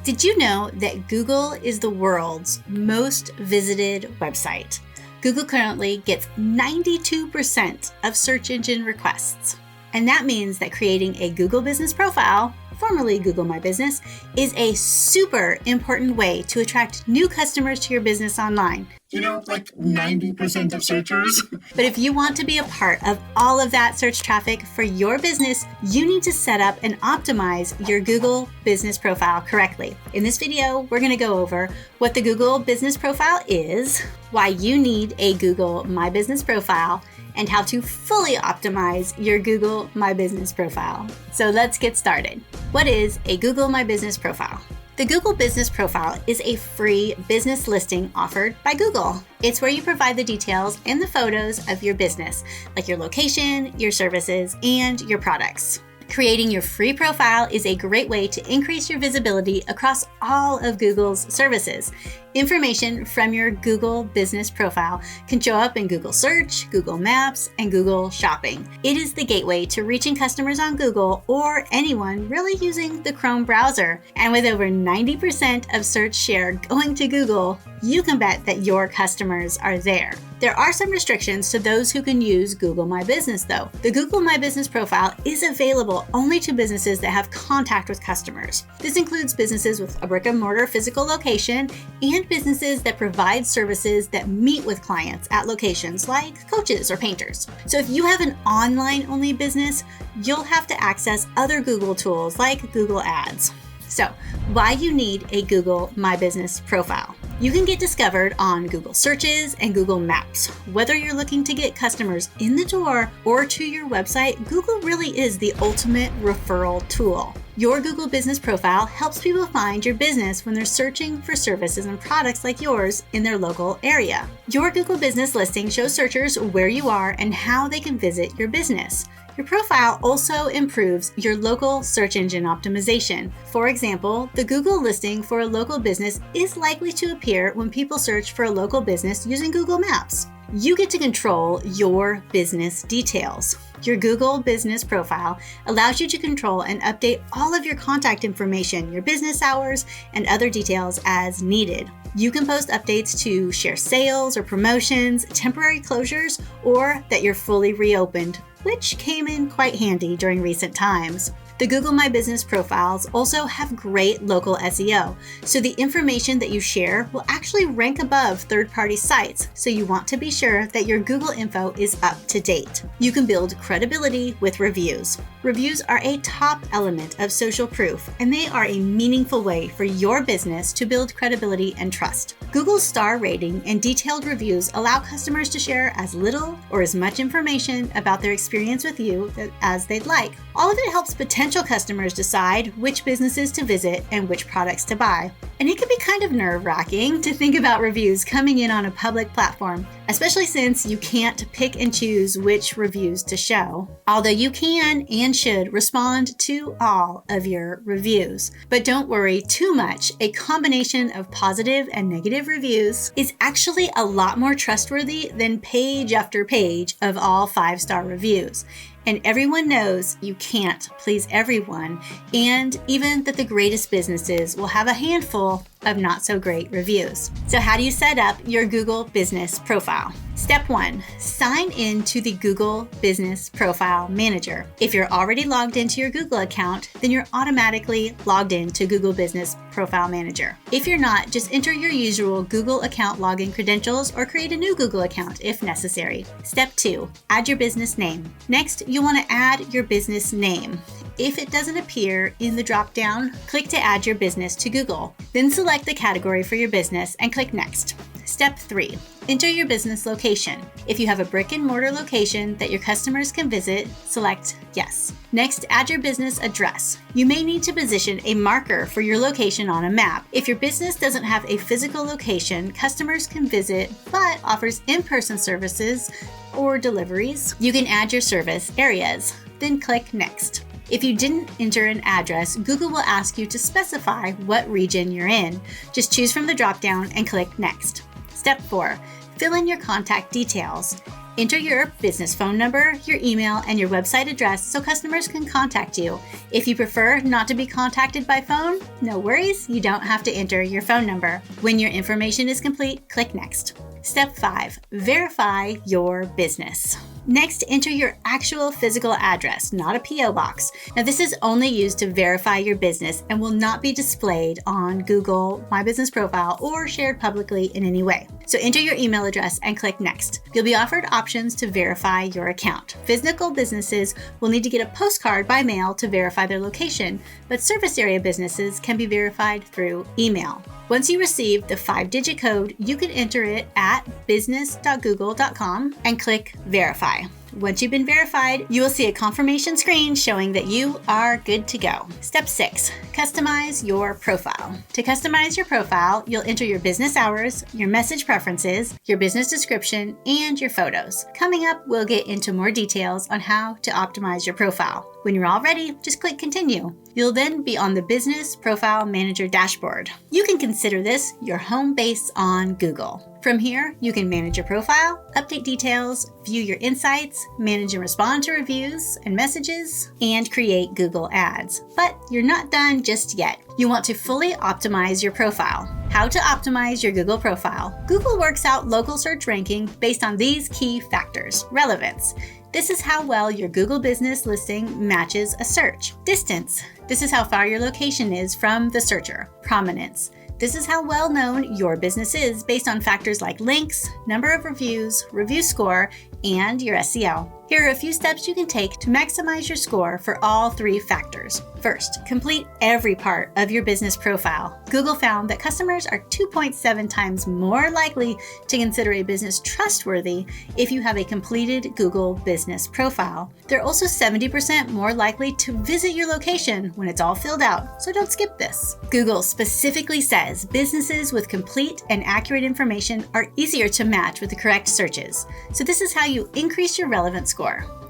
Did you know that Google is the world's most visited website? Google currently gets 92% of search engine requests. And that means that creating a Google Business Profile, formerly Google My Business, is a super important way to attract new customers to your business online. You know, like 90% of searchers. But if you want to be a part of all of that search traffic for your business, you need to set up and optimize your Google Business Profile correctly. In this video, we're going to go over what the Google Business Profile is, why you need a Google My Business Profile, and how to fully optimize your Google My Business Profile. So let's get started. What is a Google My Business Profile? The Google Business Profile is a free business listing offered by Google. It's where you provide the details and the photos of your business, like your location, your services, and your products. Creating your free profile is a great way to increase your visibility across all of Google's services. Information from your Google Business Profile can show up in Google Search, Google Maps, and Google Shopping. It is the gateway to reaching customers on Google or anyone really using the Chrome browser. And with over 90% of search share going to Google, you can bet that your customers are there. There are some restrictions to those who can use Google My Business, though. The Google My Business Profile is available only to businesses that have contact with customers. This includes businesses with a brick-and-mortar physical location and businesses that provide services that meet with clients at locations like coaches or painters. So if you have an online-only business, you'll have to access other Google tools like Google Ads. So, why you need a Google My Business Profile? You can get discovered on Google Searches and Google Maps. Whether you're looking to get customers in the door or to your website, Google really is the ultimate referral tool. Your Google Business Profile helps people find your business when they're searching for services and products like yours in their local area. Your Google Business listing shows searchers where you are and how they can visit your business. Your profile also improves your local search engine optimization. For example, the Google listing for a local business is likely to appear when people search for a local business using Google Maps. You get to control your business details. Your Google Business Profile allows you to control and update all of your contact information, your business hours, and other details as needed. You can post updates to share sales or promotions, temporary closures, or that you're fully reopened, which came in quite handy during recent times. The Google My Business Profiles also have great local SEO, so the information that you share will actually rank above third-party sites, so you want to be sure that your Google info is up to date. You can build credibility with reviews. Reviews are a top element of social proof, and they are a meaningful way for your business to build credibility and trust. Google's star rating and detailed reviews allow customers to share as little or as much information about their experience with you as they'd like. All of it helps potential customers decide which businesses to visit and which products to buy. And it can be kind of nerve-wracking to think about reviews coming in on a public platform, especially since you can't pick and choose which reviews to show. Although you can and should respond to all of your reviews. But don't worry too much. A combination of positive and negative reviews is actually a lot more trustworthy than page after page of all 5-star reviews. And everyone knows you can't please everyone, and even that the greatest businesses will have a handful of not so great reviews. So how do you set up your Google Business Profile? Step 1, sign in to the Google Business Profile Manager. If you're already logged into your Google account, then you're automatically logged into Google Business Profile Manager. If you're not, just enter your usual Google account login credentials or create a new Google account if necessary. Step 2, add your business name. Next, you'll want to add your business name. If it doesn't appear in the drop-down, click to add your business to Google. Then select the category for your business and click Next. Step 3, enter your business location. If you have a brick-and-mortar location that your customers can visit, select Yes. Next, add your business address. You may need to position a marker for your location on a map. If your business doesn't have a physical location customers can visit but offers in-person services or deliveries, you can add your service areas. Then click Next. If you didn't enter an address, Google will ask you to specify what region you're in. Just choose from the drop-down and click Next. Step 4, fill in your contact details. Enter your business phone number, your email, and your website address so customers can contact you. If you prefer not to be contacted by phone, no worries, you don't have to enter your phone number. When your information is complete, click Next. Step 5, verify your business. Next, enter your actual physical address, not a P.O. box. Now, this is only used to verify your business and will not be displayed on Google My Business Profile or shared publicly in any way. So enter your email address and click Next. You'll be offered options to verify your account. Physical businesses will need to get a postcard by mail to verify their location, but service area businesses can be verified through email. Once you receive the 5-digit code, you can enter it at business.google.com and click Verify. Once you've been verified, you will see a confirmation screen showing that you are good to go. Step 6, customize your profile. To customize your profile, you'll enter your business hours, your message preferences, your business description, and your photos. Coming up, we'll get into more details on how to optimize your profile. When you're all ready, just click Continue. You'll then be on the Business Profile Manager dashboard. You can consider this your home base on Google. From here, you can manage your profile, update details, view your insights, manage and respond to reviews and messages, and create Google Ads. But you're not done just yet. You want to fully optimize your profile. How to optimize your Google profile. Google works out local search ranking based on these key factors. Relevance. This is how well your Google business listing matches a search. Distance. This is how far your location is from the searcher. Prominence. This is how well known your business is based on factors like links, number of reviews, review score, and your SEO. Here are a few steps you can take to maximize your score for all 3 factors. First, complete every part of your business profile. Google found that customers are 2.7 times more likely to consider a business trustworthy if you have a completed Google business profile. They're also 70% more likely to visit your location when it's all filled out, so don't skip this. Google specifically says businesses with complete and accurate information are easier to match with the correct searches. So this is how you increase your relevance score.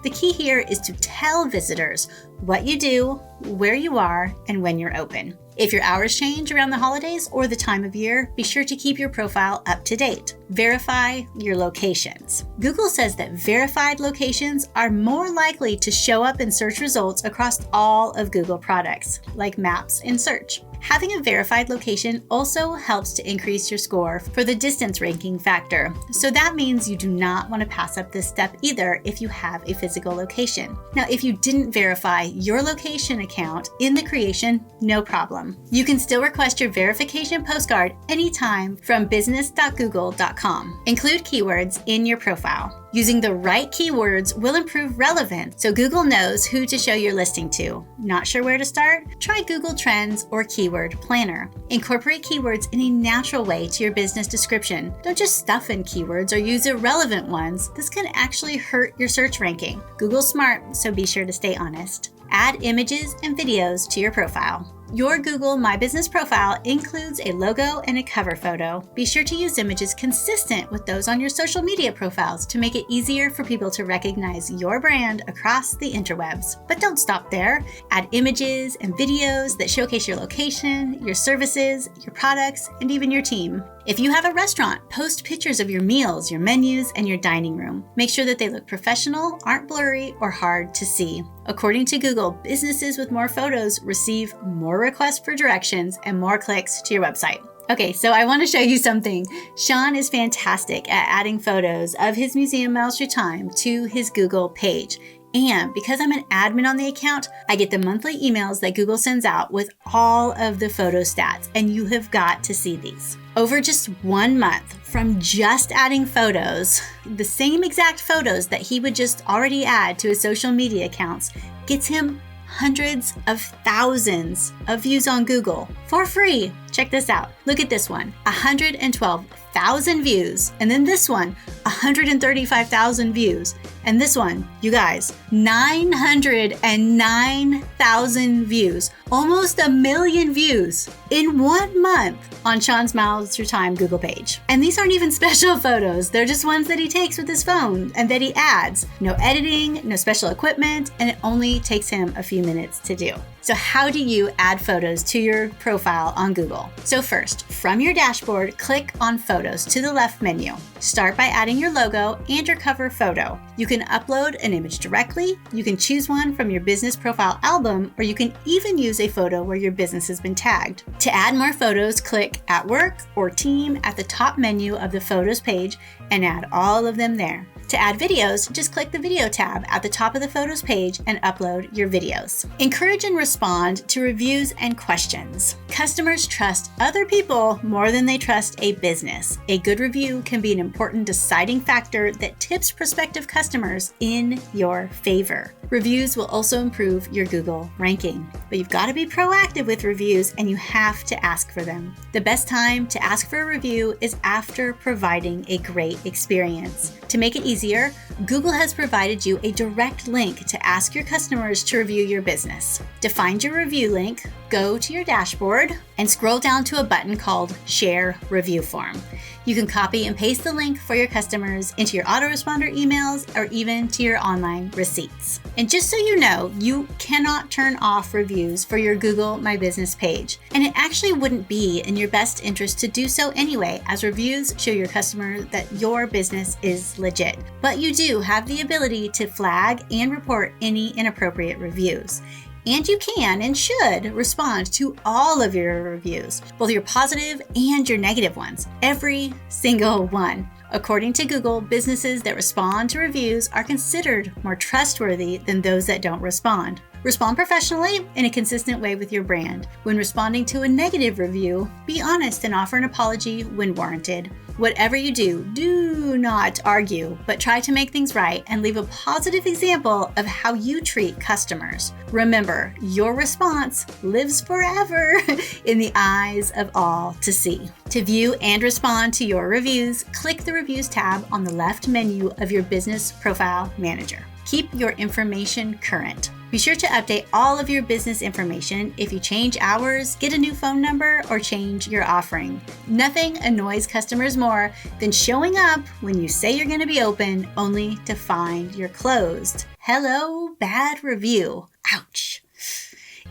The key here is to tell visitors what you do, where you are, and when you're open. If your hours change around the holidays or the time of year, be sure to keep your profile up to date. Verify your locations. Google says that verified locations are more likely to show up in search results across all of Google products, like Maps and Search. Having a verified location also helps to increase your score for the distance ranking factor. So that means you do not want to pass up this step either if you have a physical location. Now, if you didn't verify your location account in the creation, no problem. You can still request your verification postcard anytime from business.google.com. Include keywords in your profile. Using the right keywords will improve relevance so Google knows who to show your listing to. Not sure where to start? Try Google Trends or Keyword Planner. Incorporate keywords in a natural way to your business description. Don't just stuff in keywords or use irrelevant ones. This can actually hurt your search ranking. Google's smart, so be sure to stay honest. Add images and videos to your profile. Your Google My Business profile includes a logo and a cover photo. Be sure to use images consistent with those on your social media profiles to make it easier for people to recognize your brand across the interwebs. But don't stop there. Add images and videos that showcase your location, your services, your products, and even your team. If you have a restaurant, post pictures of your meals, your menus, and your dining room. Make sure that they look professional, aren't blurry, or hard to see. According to Google, businesses with more photos receive more requests for directions and more clicks to your website. Okay, so I want to show you something. Sean is fantastic at adding photos of his Museum Miles Your Time to his Google page. And because I'm an admin on the account, I get the monthly emails that Google sends out with all of the photo stats, and you have got to see these. Over just 1 month, from just adding photos, the same exact photos that he would just already add to his social media accounts gets him hundreds of thousands of views on Google for free. Check this out. Look at this one, 112,000 views. And then this one, 135,000 views. And this one, you guys, 909,000 views. Almost 1 million views in 1 month on Sean's Miles Your Time Google page. And these aren't even special photos. They're just ones that he takes with his phone and that he adds. No editing, no special equipment, and it only takes him a few minutes to do. So how do you add photos to your profile on Google? So first, from your dashboard, click on Photos. photos to the left menu. Start by adding your logo and your cover photo. You can upload an image directly, you can choose one from your business profile album, or you can even use a photo where your business has been tagged. To add more photos, click At Work or Team at the top menu of the Photos page and add all of them there. To add videos, just click the Video tab at the top of the Photos page and upload your videos. Encourage and respond to reviews and questions. Customers trust other people more than they trust a business. A good review can be an important deciding factor that tips prospective customers in your favor. Reviews will also improve your Google ranking, but you've got to be proactive with reviews and you have to ask for them. The best time to ask for a review is after providing a great experience. To make it easier, Google has provided you a direct link to ask your customers to review your business. To find your review link, go to your dashboard and scroll down to a button called Share Review Form. You can copy and paste the link for your customers into your autoresponder emails or even to your online receipts. And just so you know, you cannot turn off reviews for your Google My Business page. And it actually wouldn't be in your best interest to do so anyway, as reviews show your customers that your business is legit. But you do have the ability to flag and report any inappropriate reviews. And you can and should respond to all of your reviews, both your positive and your negative ones, every single one. According to Google, businesses that respond to reviews are considered more trustworthy than those that don't respond. Respond professionally in a consistent way with your brand. When responding to a negative review, be honest and offer an apology when warranted. Whatever you do, do not argue, but try to make things right and leave a positive example of how you treat customers. Remember, your response lives forever in the eyes of all to see. To view and respond to your reviews, click the Reviews tab on the left menu of your Business Profile Manager. Keep your information current. Be sure to update all of your business information if you change hours, get a new phone number, or change your offering. Nothing annoys customers more than showing up when you say you're going to be open only to find you're closed. Hello, bad review. Ouch.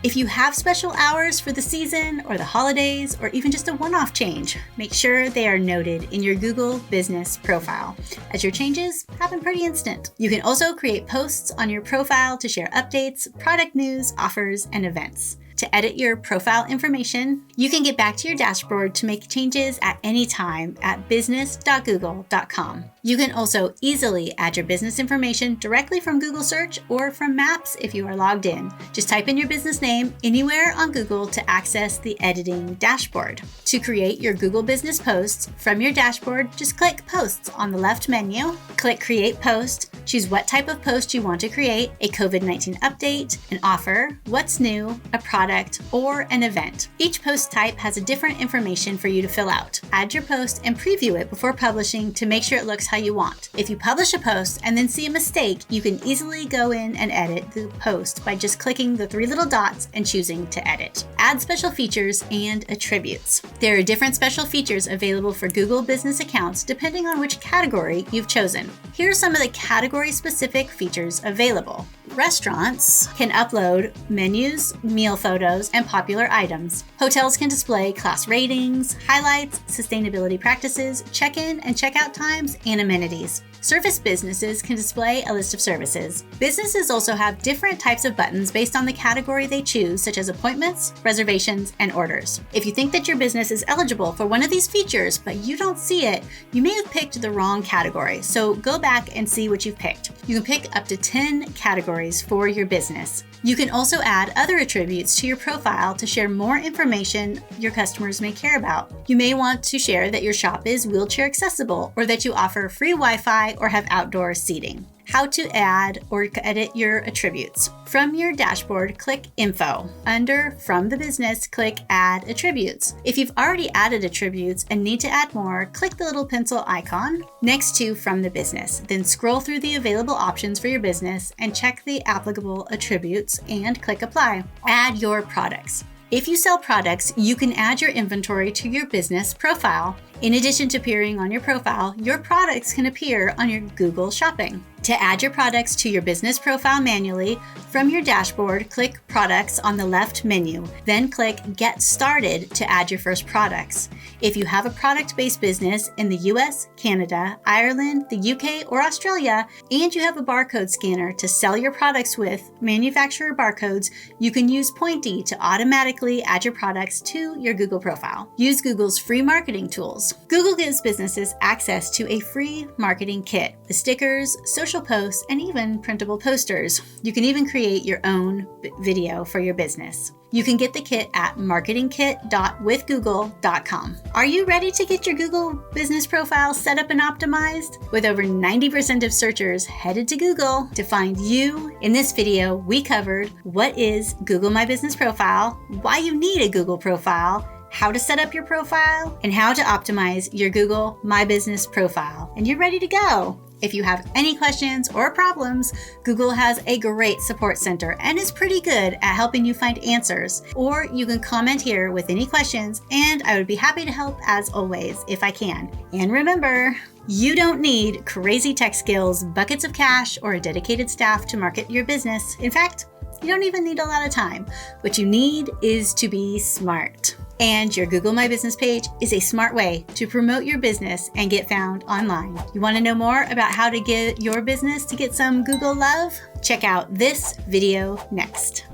If you have special hours for the season or the holidays or even just a one-off change, make sure they are noted in your Google Business profile, as your changes happen pretty instant. You can also create posts on your profile to share updates, product news, offers, and events. To edit your profile information, you can get back to your dashboard to make changes at any time at business.google.com. You can also easily add your business information directly from Google Search or from Maps if you are logged in. Just type in your business name anywhere on Google to access the editing dashboard. To create your Google Business posts from your dashboard, just click Posts on the left menu, click Create Post, choose what type of post you want to create, a COVID-19 update, an offer, what's new, a product, or an event. Each post type has a different information for you to fill out. Add your post and preview it before publishing to make sure it looks how you want. If you publish a post and then see a mistake, you can easily go in and edit the post by just clicking the three little dots and choosing to edit. Add special features and attributes. There are different special features available for Google Business accounts depending on which category you've chosen. Here are some of the category-specific features available. Restaurants can upload menus, meal photos, and popular items. Hotels can display class ratings, highlights, sustainability practices, check-in and check-out times, and amenities. Service businesses can display a list of services. Businesses also have different types of buttons based on the category they choose, such as appointments, reservations, and orders. If you think that your business is eligible for one of these features, but you don't see it, you may have picked the wrong category, so go back and see what you've picked. You can pick up to 10 categories for your business. You can also add other attributes to your profile to share more information your customers may care about. You may want to share that your shop is wheelchair accessible or that you offer free Wi-Fi or have outdoor seating. How to add or edit your attributes. From your dashboard, click Info. Under From the Business, click Add Attributes. If you've already added attributes and need to add more, click the little pencil icon next to From the Business. Then scroll through the available options for your business and check the applicable attributes and click Apply. Add your products. If you sell products, you can add your inventory to your business profile. In addition to appearing on your profile, your products can appear on your Google Shopping. To add your products to your business profile manually, from your dashboard, click Products on the left menu, then click Get Started to add your first products. If you have a product-based business in the US, Canada, Ireland, the UK, or Australia, and you have a barcode scanner to sell your products with manufacturer barcodes, you can use Pointy to automatically add your products to your Google profile. Use Google's free marketing tools. Google gives businesses access to a free marketing kit with stickers, social posts, and even printable posters. You can even create your own video for your business. You can get the kit at marketingkit.withgoogle.com. Are you ready to get your Google business profile set up and optimized? With over 90% of searchers headed to Google to find you, in this video, we covered what is Google My Business Profile, why you need a Google profile, how to set up your profile, and how to optimize your Google My Business Profile. And you're ready to go. If you have any questions or problems, Google has a great support center and is pretty good at helping you find answers. Or you can comment here with any questions, and I would be happy to help as always if I can. And remember, you don't need crazy tech skills, buckets of cash, or a dedicated staff to market your business. In fact, you don't even need a lot of time. What you need is to be smart. And your Google My Business page is a smart way to promote your business and get found online. You want to know more about how to get your business to get some Google love? Check out this video next.